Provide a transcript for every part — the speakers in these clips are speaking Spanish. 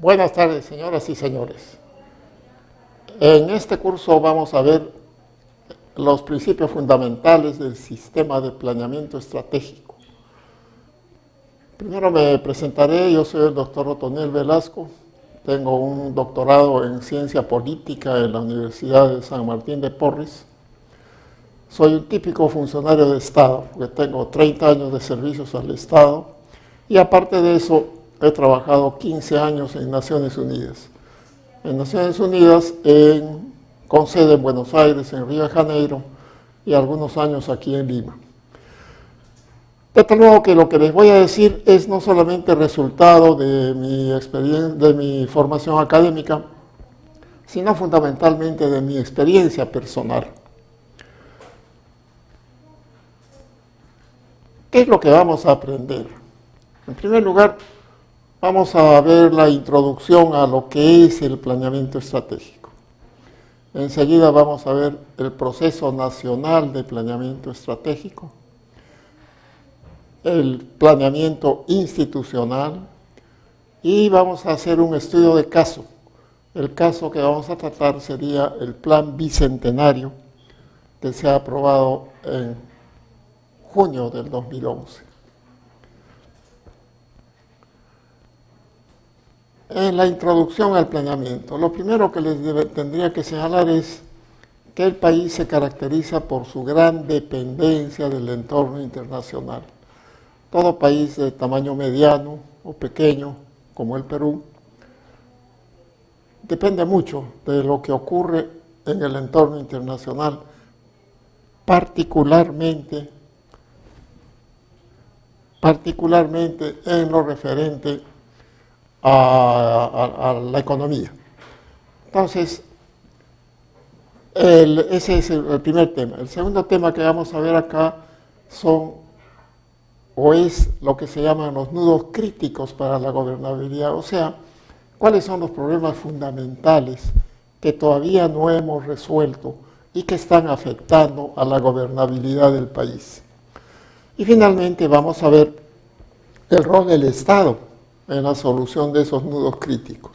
Buenas tardes, señoras y señores. En este curso vamos a ver los principios fundamentales del sistema de planeamiento estratégico. Primero me presentaré. Yo soy el doctor Otoniel Velasco. Tengo un doctorado en ciencia política en la Universidad de San Martín de Porres. Soy un típico funcionario de Estado, porque tengo 30 años de servicios al Estado y aparte de eso he trabajado 15 años en Naciones Unidas. En Naciones Unidas, con sede en Buenos Aires, en Río de Janeiro y algunos años aquí en Lima. De tal modo que lo que les voy a decir es no solamente resultado de mi experiencia, de mi formación académica, sino fundamentalmente de mi experiencia personal. ¿Qué es lo que vamos a aprender? En primer lugar, vamos a ver la introducción a lo que es el planeamiento estratégico. Enseguida vamos a ver el proceso nacional de planeamiento estratégico, el planeamiento institucional y vamos a hacer un estudio de caso. El caso que vamos a tratar sería el Plan Bicentenario que se ha aprobado en junio del 2011. En la introducción al planeamiento, lo primero que les tendría que señalar es que el país se caracteriza por su gran dependencia del entorno internacional. Todo país de tamaño mediano o pequeño, como el Perú, depende mucho de lo que ocurre en el entorno internacional, particularmente en lo referente a la economía. Entonces, ese es el primer tema. El segundo tema que vamos a ver acá es lo que se llaman los nudos críticos para la gobernabilidad, o sea, cuáles son los problemas fundamentales que todavía no hemos resuelto y que están afectando a la gobernabilidad del país. Y finalmente vamos a ver el rol del Estado en la solución de esos nudos críticos.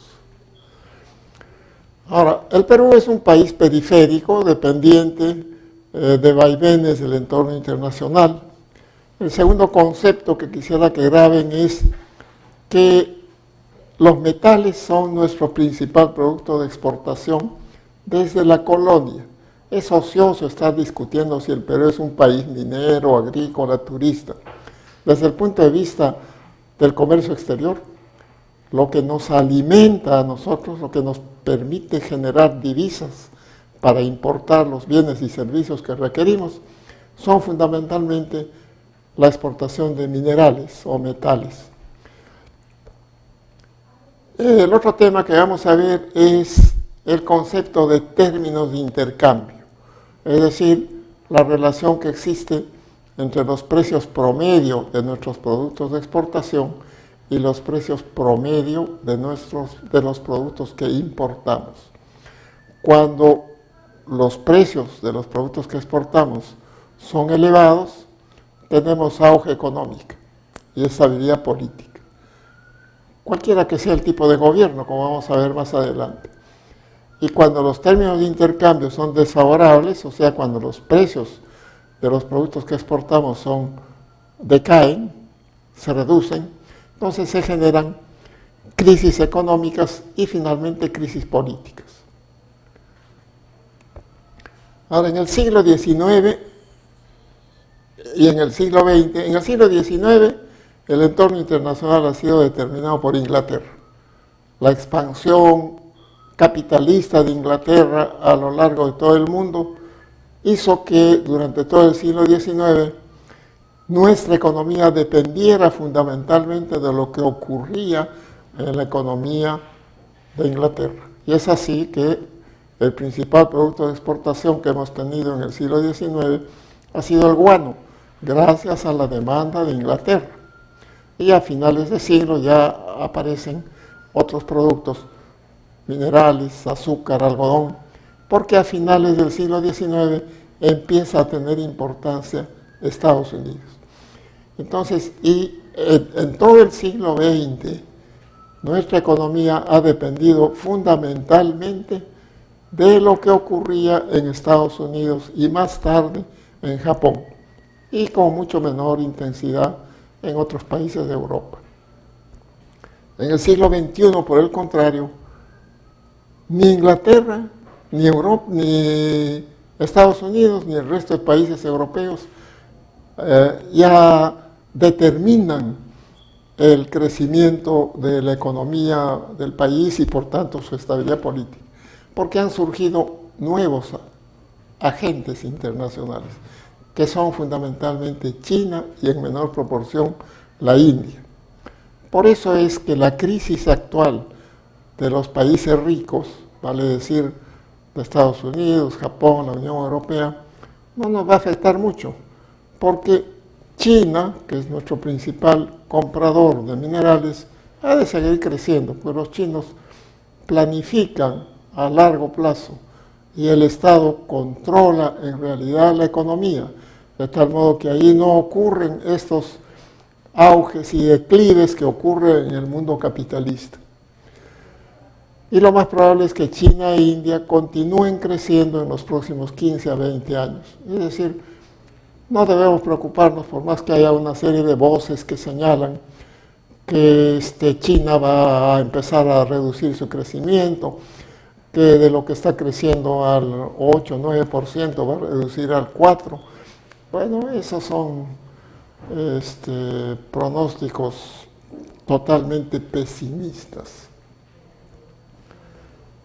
Ahora, el Perú es un país periférico, dependiente de vaivenes del entorno internacional. El segundo concepto que quisiera que graben es que los metales son nuestro principal producto de exportación desde la colonia. Es ocioso estar discutiendo si el Perú es un país minero, agrícola, turista. Desde el punto de vista del comercio exterior, lo que nos alimenta a nosotros, lo que nos permite generar divisas para importar los bienes y servicios que requerimos, son fundamentalmente la exportación de minerales o metales. El otro tema que vamos a ver es el concepto de términos de intercambio, es decir, la relación que existe entre los precios promedio de nuestros productos de exportación y los precios promedio de los productos que importamos. Cuando los precios de los productos que exportamos son elevados, tenemos auge económico y estabilidad política. Cualquiera que sea el tipo de gobierno, como vamos a ver más adelante. Y cuando los términos de intercambio son desfavorables, o sea, cuando los precios de los productos que exportamos decaen, se reducen, entonces se generan crisis económicas y finalmente crisis políticas. Ahora, en el siglo XIX y en el siglo XX, en el siglo XIX el entorno internacional ha sido determinado por Inglaterra. La expansión capitalista de Inglaterra a lo largo de todo el mundo hizo que durante todo el siglo XIX nuestra economía dependiera fundamentalmente de lo que ocurría en la economía de Inglaterra. Y es así que el principal producto de exportación que hemos tenido en el siglo XIX ha sido el guano, gracias a la demanda de Inglaterra. Y a finales de siglo ya aparecen otros productos, minerales, azúcar, algodón, porque a finales del siglo XIX empieza a tener importancia Estados Unidos. Entonces, en todo el siglo XX nuestra economía ha dependido fundamentalmente de lo que ocurría en Estados Unidos y más tarde en Japón, y con mucho menor intensidad en otros países de Europa. En el siglo XXI, por el contrario, ni Inglaterra, ni Europa, ni Estados Unidos, ni el resto de países europeos ya determinan el crecimiento de la economía del país y por tanto su estabilidad política, porque han surgido nuevos agentes internacionales, que son fundamentalmente China y en menor proporción la India. Por eso es que la crisis actual de los países ricos, vale decir de Estados Unidos, Japón, la Unión Europea, no nos va a afectar mucho, porque China, que es nuestro principal comprador de minerales, ha de seguir creciendo, pues los chinos planifican a largo plazo y el Estado controla en realidad la economía, de tal modo que ahí no ocurren estos auges y declives que ocurren en el mundo capitalista. Y lo más probable es que China e India continúen creciendo en los próximos 15 a 20 años. Es decir, no debemos preocuparnos por más que haya una serie de voces que señalan que China va a empezar a reducir su crecimiento, que de lo que está creciendo al 8 o 9% va a reducir al 4%. Bueno, esos son pronósticos totalmente pesimistas.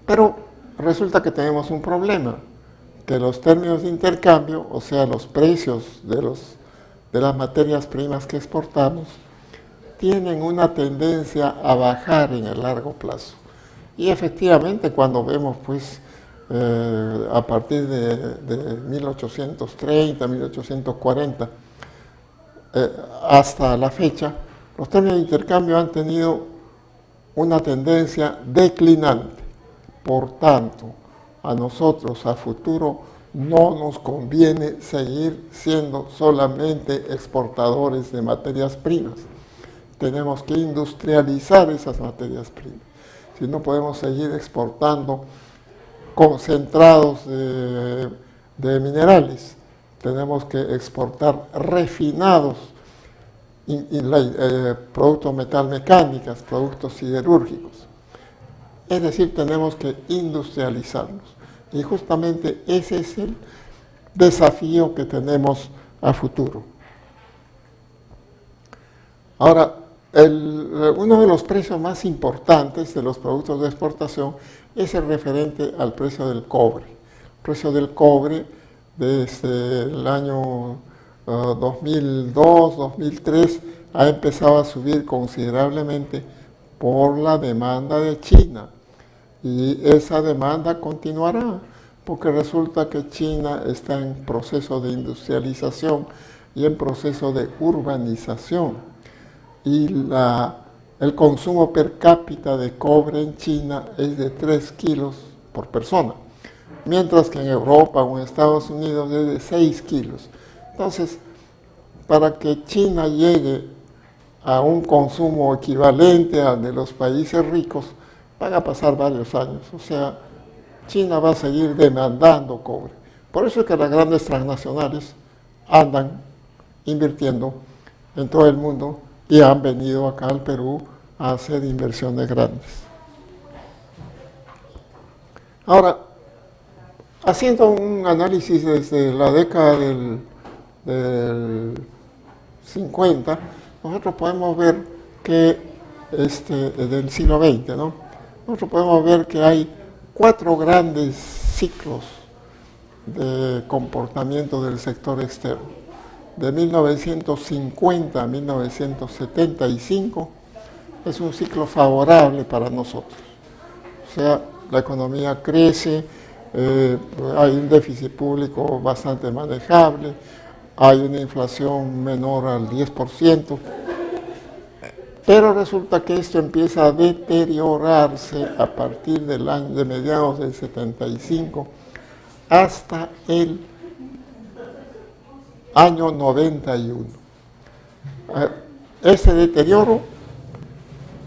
Pero resulta que tenemos un problema, que los términos de intercambio, o sea, los precios de las materias primas que exportamos, tienen una tendencia a bajar en el largo plazo. Y efectivamente, cuando vemos, pues, a partir de 1830, 1840, hasta la fecha, los términos de intercambio han tenido una tendencia declinante. Por tanto, a nosotros a futuro no nos conviene seguir siendo solamente exportadores de materias primas. Tenemos que industrializar esas materias primas. Si no podemos seguir exportando concentrados de minerales, tenemos que exportar refinados, productos metalmecánicos, productos siderúrgicos. Es decir, tenemos que industrializarnos. Y justamente ese es el desafío que tenemos a futuro. Ahora, uno de los precios más importantes de los productos de exportación es el referente al precio del cobre. El precio del cobre desde el año 2002, 2003 ha empezado a subir considerablemente por la demanda de China. Y esa demanda continuará, porque resulta que China está en proceso de industrialización y en proceso de urbanización. Y el consumo per cápita de cobre en China es de 3 kilos por persona, mientras que en Europa o en Estados Unidos es de 6 kilos. Entonces, para que China llegue a un consumo equivalente al de los países ricos, van a pasar varios años. O sea, China va a seguir demandando cobre. Por eso es que las grandes transnacionales andan invirtiendo en todo el mundo y han venido acá al Perú a hacer inversiones grandes. Ahora, haciendo un análisis desde la década del 50, nosotros podemos ver que, del siglo XX, ¿no? Nosotros podemos ver que hay 4 grandes ciclos de comportamiento del sector externo. De 1950 a 1975 es un ciclo favorable para nosotros. O sea, la economía crece, hay un déficit público bastante manejable, hay una inflación menor al 10%, pero resulta que esto empieza a deteriorarse a partir de mediados del 75 hasta el año 91. Ese deterioro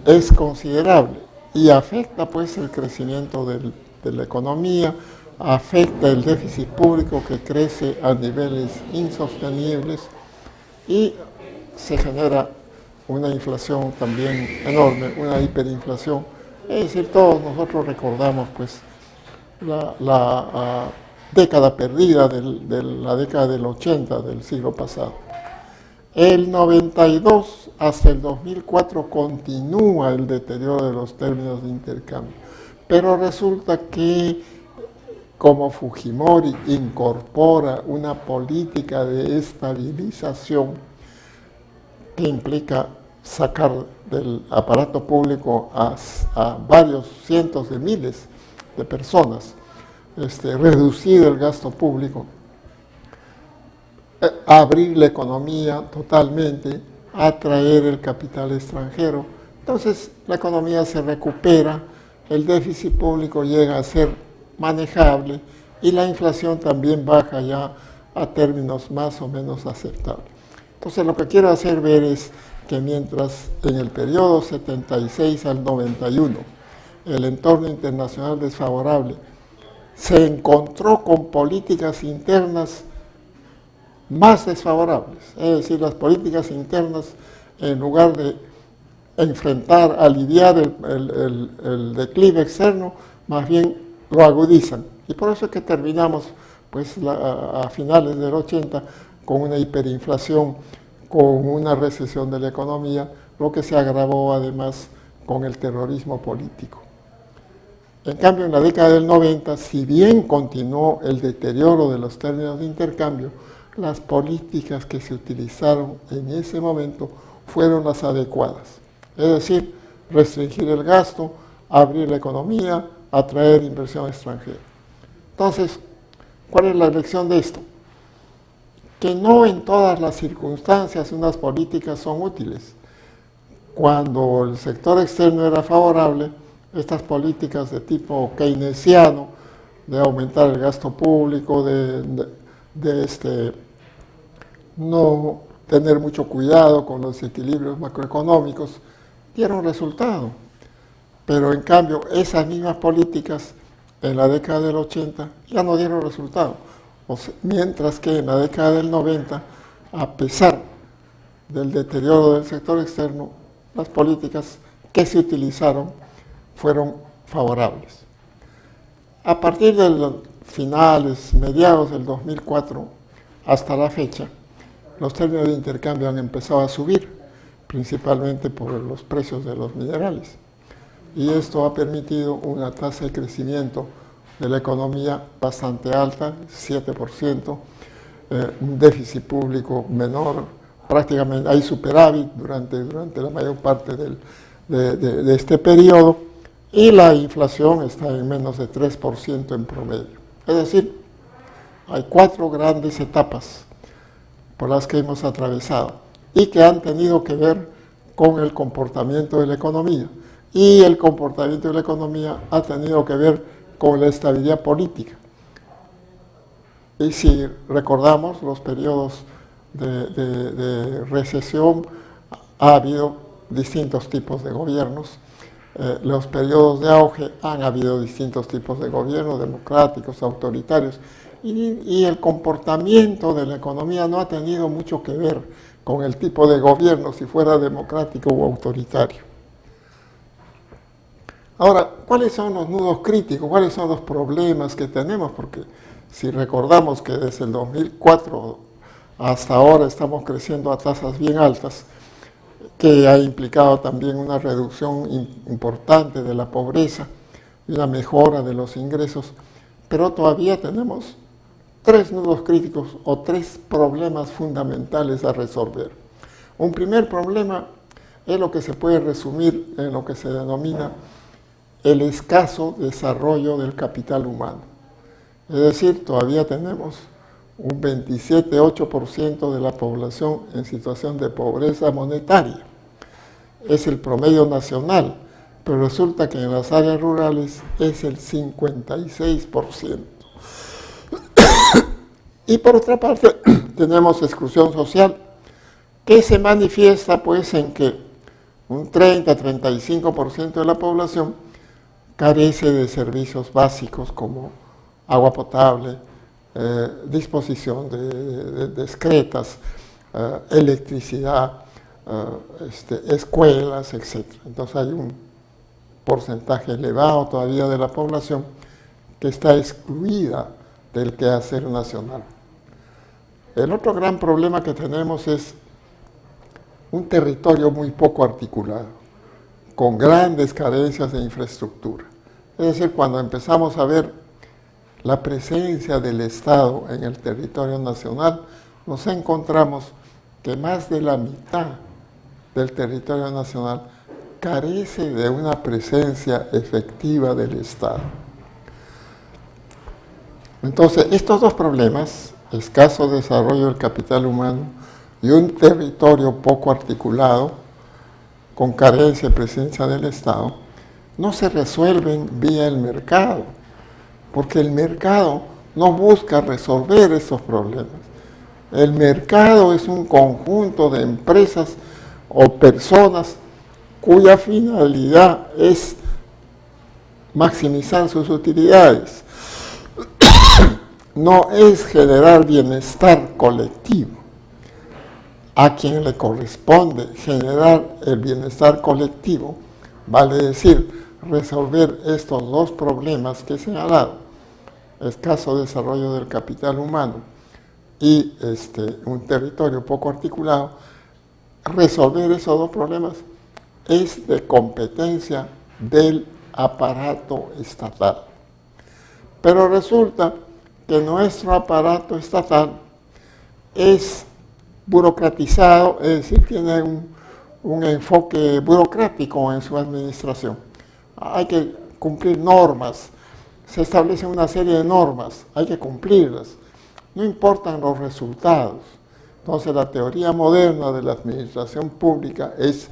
es considerable y afecta pues el crecimiento de la economía, afecta el déficit público que crece a niveles insostenibles y se genera una inflación también enorme, una hiperinflación. Es decir, todos nosotros recordamos pues la década perdida de la década del 80 del siglo pasado. El 92 hasta el 2004 continúa el deterioro de los términos de intercambio, pero resulta que como Fujimori incorpora una política de estabilización que implica sacar del aparato público a varios cientos de miles de personas, reducir el gasto público, abrir la economía totalmente, atraer el capital extranjero. Entonces la economía se recupera, el déficit público llega a ser manejable y la inflación también baja ya a términos más o menos aceptables. Entonces lo que quiero hacer ver es que mientras en el periodo 76 al 91 el entorno internacional desfavorable se encontró con políticas internas más desfavorables, es decir, las políticas internas en lugar de enfrentar, aliviar el declive externo, más bien lo agudizan. Y por eso es que terminamos pues, a finales del 80 con una hiperinflación, con una recesión de la economía, lo que se agravó además con el terrorismo político. En cambio, en la década del 90, si bien continuó el deterioro de los términos de intercambio, las políticas que se utilizaron en ese momento fueron las adecuadas. Es decir, restringir el gasto, abrir la economía, atraer inversión extranjera. Entonces, ¿cuál es la lección de esto? Que no en todas las circunstancias unas políticas son útiles. Cuando el sector externo era favorable, estas políticas de tipo keynesiano, de aumentar el gasto público, no tener mucho cuidado con los equilibrios macroeconómicos, dieron resultado. Pero en cambio, esas mismas políticas en la década del 80 ya no dieron resultado. Mientras que en la década del 90, a pesar del deterioro del sector externo, las políticas que se utilizaron fueron favorables. A partir de los finales, mediados del 2004 hasta la fecha, los términos de intercambio han empezado a subir, principalmente por los precios de los minerales. Y esto ha permitido una tasa de crecimiento de la economía bastante alta, 7%, un déficit público menor, prácticamente hay superávit durante la mayor parte de este periodo, y la inflación está en menos de 3% en promedio. Es decir, hay 4 grandes etapas por las que hemos atravesado y que han tenido que ver con el comportamiento de la economía. Y el comportamiento de la economía ha tenido que ver con la estabilidad política. Y si recordamos los periodos de recesión, ha habido distintos tipos de gobiernos. Los periodos de auge han habido distintos tipos de gobiernos, democráticos, autoritarios, y el comportamiento de la economía no ha tenido mucho que ver con el tipo de gobierno, si fuera democrático o autoritario. Ahora, ¿cuáles son los nudos críticos? ¿Cuáles son los problemas que tenemos? Porque si recordamos que desde el 2004 hasta ahora estamos creciendo a tasas bien altas, que ha implicado también una reducción importante de la pobreza y una mejora de los ingresos, pero todavía tenemos 3 nudos críticos o 3 problemas fundamentales a resolver. Un primer problema es lo que se puede resumir en lo que se denomina el escaso desarrollo del capital humano. Es decir, todavía tenemos un 27,8% de la población en situación de pobreza monetaria. Es el promedio nacional, pero resulta que en las áreas rurales es el 56%. Y por otra parte, tenemos exclusión social, que se manifiesta pues en que un 30-35% de la población carece de servicios básicos como agua potable, disposición de excretas, electricidad, escuelas, etc. Entonces hay un porcentaje elevado todavía de la población que está excluida del quehacer nacional. El otro gran problema que tenemos es un territorio muy poco articulado, con grandes carencias de infraestructura. Es decir, cuando empezamos a ver la presencia del Estado en el territorio nacional, nos encontramos que más de la mitad del territorio nacional carece de una presencia efectiva del Estado. Entonces, estos dos problemas, escaso desarrollo del capital humano y un territorio poco articulado, con carencia de presencia del Estado, no se resuelven vía el mercado, porque el mercado no busca resolver esos problemas. El mercado es un conjunto de empresas o personas cuya finalidad es maximizar sus utilidades. No es generar bienestar colectivo. A quien le corresponde generar el bienestar colectivo, vale decir, resolver estos dos problemas que he señalado, escaso desarrollo del capital humano y un territorio poco articulado, resolver esos dos problemas es de competencia del aparato estatal. Pero resulta que nuestro aparato estatal es burocratizado, es decir, tiene un enfoque burocrático en su administración. Hay que cumplir normas, se establecen una serie de normas, hay que cumplirlas, no importan los resultados. Entonces la teoría moderna de la administración pública es,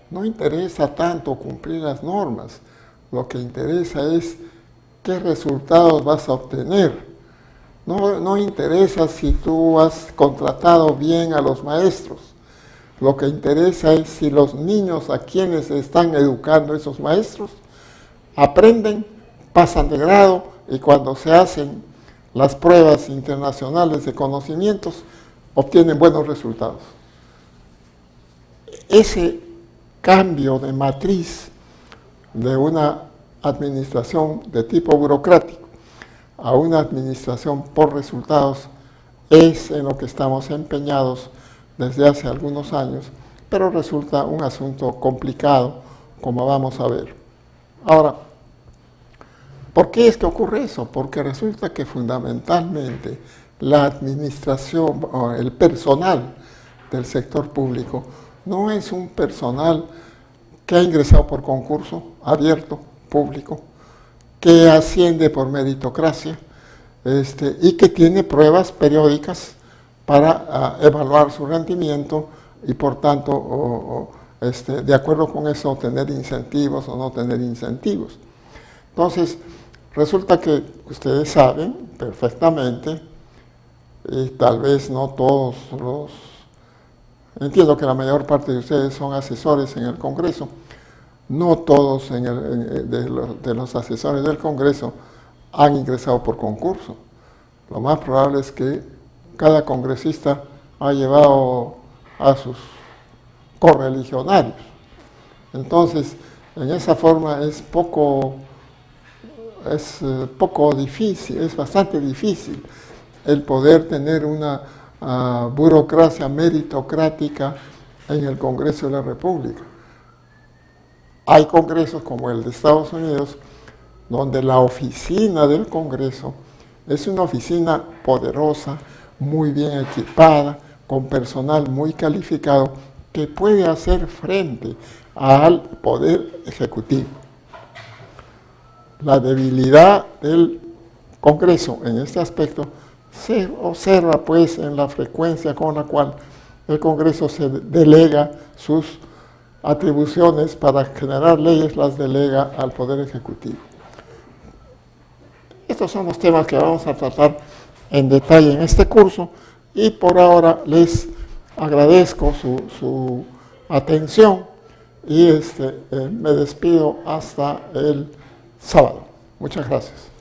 no interesa tanto cumplir las normas, lo que interesa es qué resultados vas a obtener. No interesa si tú has contratado bien a los maestros. Lo que interesa es si los niños a quienes están educando esos maestros aprenden, pasan de grado y cuando se hacen las pruebas internacionales de conocimientos obtienen buenos resultados. Ese cambio de matriz de una administración de tipo burocrático a una administración por resultados es en lo que estamos empeñados desde hace algunos años, pero resulta un asunto complicado, como vamos a ver. Ahora, ¿por qué es que ocurre eso? Porque resulta que fundamentalmente la administración, o el personal del sector público, no es un personal que ha ingresado por concurso abierto, público, que asciende por meritocracia y que tiene pruebas periódicas para evaluar su rendimiento y por tanto, de acuerdo con eso, tener incentivos o no tener incentivos. Entonces, resulta que ustedes saben perfectamente, y tal vez no todos entiendo que la mayor parte de ustedes son asesores en el Congreso, no todos de los asesores del Congreso han ingresado por concurso. Lo más probable es que cada congresista ha llevado a sus correligionarios. Entonces, en esa forma es poco difícil, es bastante difícil el poder tener una burocracia meritocrática en el Congreso de la República. Hay congresos como el de Estados Unidos, donde la oficina del Congreso es una oficina poderosa, muy bien equipada, con personal muy calificado, que puede hacer frente al poder ejecutivo. La debilidad del Congreso en este aspecto se observa pues en la frecuencia con la cual el Congreso se delega sus atribuciones para generar leyes, las delega al Poder Ejecutivo. Estos son los temas que vamos a tratar en detalle en este curso y por ahora les agradezco su atención y me despido hasta el sábado. Muchas gracias.